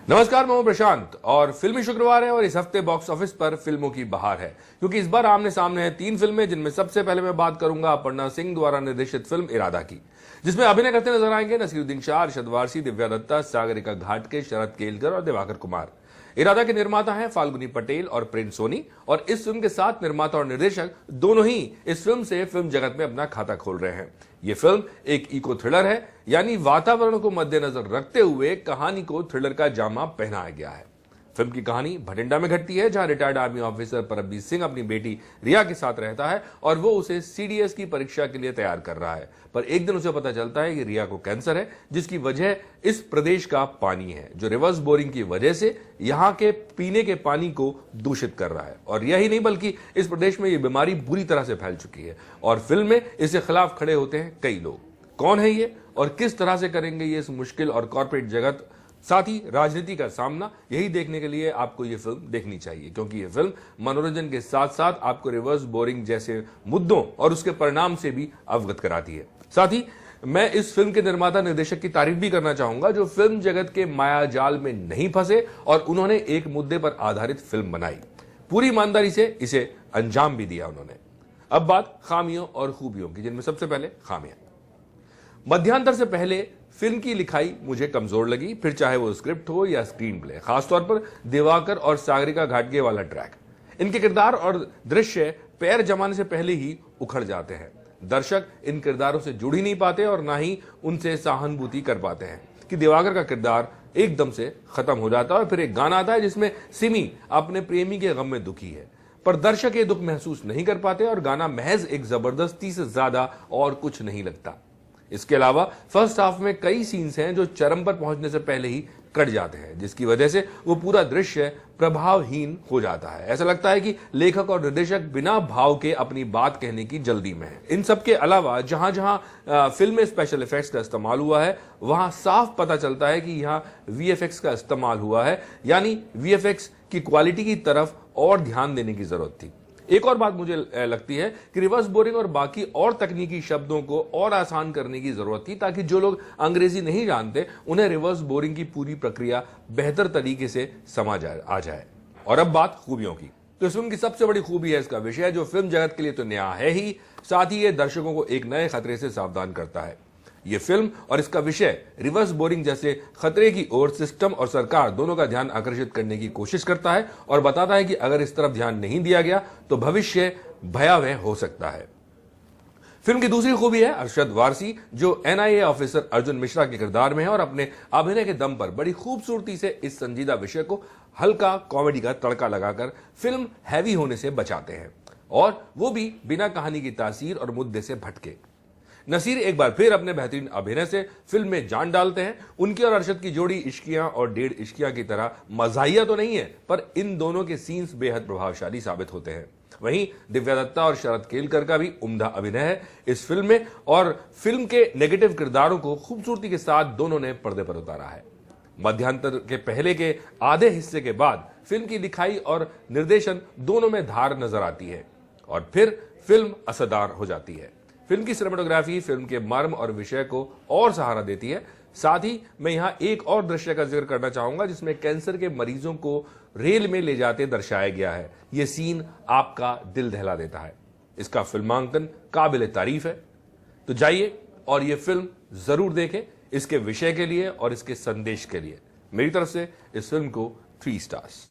नमस्कार, मैं हूं प्रशांत और फिल्मी शुक्रवार है और इस हफ्ते बॉक्स ऑफिस पर फिल्मों की बहार है क्योंकि इस बार आमने सामने है 3 फिल्में, जिनमें सबसे पहले मैं बात करूंगा अपर्णा सिंह द्वारा निर्देशित फिल्म इरादा की, जिसमें अभिनय करते नजर आएंगे नसीरुद्दीन शाह, अरशद वारसी, दिव्या दत्ता, सागरिका घाटगे, शरद केलकर और दिवाकर कुमार। इरादा के निर्माता हैं फाल्गुनी पटेल और प्रिंस सोनी और इस फिल्म के साथ निर्माता और निर्देशक दोनों ही इस फिल्म से फिल्म जगत में अपना खाता खोल रहे हैं। यह फिल्म एक इको थ्रिलर है, यानी वातावरण को मद्देनजर रखते हुए कहानी को थ्रिलर का जामा पहनाया गया है। फिल्म की कहानी भटिंडा में घटती है, जहां retired army officer Paramjeet Singh अपनी बेटी रिया के साथ रहता है और वो उसे सीडीएस की परीक्षा के लिए तैयार कर रहा है। पर एक दिन उसे पता चलता है कि रिया को कैंसर है, जिसकी वजह इस प्रदेश का पानी है, जो रिवर्स बोरिंग की वजह से यहाँ के पीने के पानी को दूषित कर रहा है। और रिया ही नहीं बल्कि इस प्रदेश में ये बीमारी बुरी तरह से फैल चुकी है और फिल्म में इसके खिलाफ खड़े होते हैं कई लोग। कौन है ये और किस तरह से करेंगे ये इस मुश्किल और कॉर्पोरेट जगत, साथ ही राजनीति का सामना, यही देखने के लिए आपको यह फिल्म देखनी चाहिए, क्योंकि यह फिल्म मनोरंजन के साथ साथ आपको रिवर्स बोरिंग जैसे मुद्दों और उसके परिणाम से भी अवगत कराती है। साथ ही मैं इस फिल्म के निर्माता निर्देशक की तारीफ भी करना चाहूंगा, जो फिल्म जगत के मायाजाल में नहीं फंसे और उन्होंने एक मुद्दे पर आधारित फिल्म बनाई, पूरी ईमानदारी से इसे अंजाम भी दिया उन्होंने। अब बात खामियों और खूबियों की, जिनमें सबसे पहले खामियां। मध्यांतर से पहले फिल्म की लिखाई मुझे कमजोर लगी, फिर चाहे वो स्क्रिप्ट हो या स्क्रीन प्ले, खासतौर पर दिवाकर और सागरिका घाटगे वाला ट्रैक। इनके किरदार और दृश्य पैर जमाने से पहले ही उखड़ जाते हैं। दर्शक इन किरदारों से जुड़ ही नहीं पाते और ना ही उनसे सहानुभूति कर पाते हैं कि दिवाकर का किरदार एकदम से खत्म हो जाता है और फिर एक गाना आता है जिसमें सिमी अपने प्रेमी के गम में दुखी है, पर दर्शक ये दुख महसूस नहीं कर पाते और गाना महज एक जबरदस्ती से ज्यादा और कुछ नहीं लगता। इसके अलावा फर्स्ट हाफ में कई सीन्स हैं जो चरम पर पहुंचने से पहले ही कट जाते हैं, जिसकी वजह से वो पूरा दृश्य प्रभावहीन हो जाता है। ऐसा लगता है कि लेखक और निर्देशक बिना भाव के अपनी बात कहने की जल्दी में है। इन सब के अलावा जहां जहां फिल्म में स्पेशल इफेक्ट्स का इस्तेमाल हुआ है, वहां साफ पता चलता है कि यहां वीएफएक्स का इस्तेमाल हुआ है, यानी वीएफएक्स की क्वालिटी की तरफ और ध्यान देने की जरूरत थी। एक और बात मुझे लगती है कि रिवर्स बोरिंग और बाकी और तकनीकी शब्दों को और आसान करने की जरूरत थी, ताकि जो लोग अंग्रेजी नहीं जानते उन्हें रिवर्स बोरिंग की पूरी प्रक्रिया बेहतर तरीके से समझ आ जाए। और अब बात खूबियों की, तो इस फिल्म की सबसे बड़ी खूबी है इसका विषय, जो फिल्म जगत के लिए तो नया है ही, साथ ही ये दर्शकों को एक नए खतरे से सावधान करता है। यह फिल्म और इसका विषय रिवर्स बोरिंग जैसे खतरे की ओर सिस्टम और सरकार दोनों का ध्यान आकर्षित करने की कोशिश करता है और बताता है कि अगर इस तरफ ध्यान नहीं दिया गया तो भविष्य भयावह हो सकता है। फिल्म की दूसरी खूबी है अरशद वारसी, जो एनआईए ऑफिसर अर्जुन मिश्रा के किरदार में है और अपने अभिनय के दम पर बड़ी खूबसूरती से इस संजीदा विषय को हल्का कॉमेडी का तड़का लगाकर फिल्म हैवी होने से बचाते हैं, और वो भी बिना कहानी की तासीर और मुद्दे से भटके। नसीर एक बार फिर अपने बेहतरीन अभिनय से फिल्म में जान डालते हैं। उनकी और अरशद की जोड़ी इश्कियां और डेढ़ इश्कियां की तरह मजाहिया तो नहीं है, पर इन दोनों के सीन्स बेहद प्रभावशाली साबित होते हैं। वहीं दिव्या दत्ता और शरद केलकर का भी उम्दा अभिनय है इस फिल्म में और फिल्म के नेगेटिव किरदारों को खूबसूरती के साथ दोनों ने पर्दे पर उतारा है। मध्यांतर के पहले के आधे हिस्से के बाद फिल्म की लिखाई और निर्देशन दोनों में धार नजर आती है और फिर फिल्म असरदार हो जाती है। फिल्म की सिनेमेटोग्राफी फिल्म के मर्म और विषय को और सहारा देती है। साथ ही मैं यहां एक और दृश्य का जिक्र करना चाहूंगा, जिसमें कैंसर के मरीजों को रेल में ले जाते दर्शाया गया है। यह सीन आपका दिल दहला देता है। इसका फिल्मांकन काबिल तारीफ है। तो जाइए और यह फिल्म जरूर देखें, इसके विषय के लिए और इसके संदेश के लिए। मेरी तरफ से इस फिल्म को 3 स्टार्स।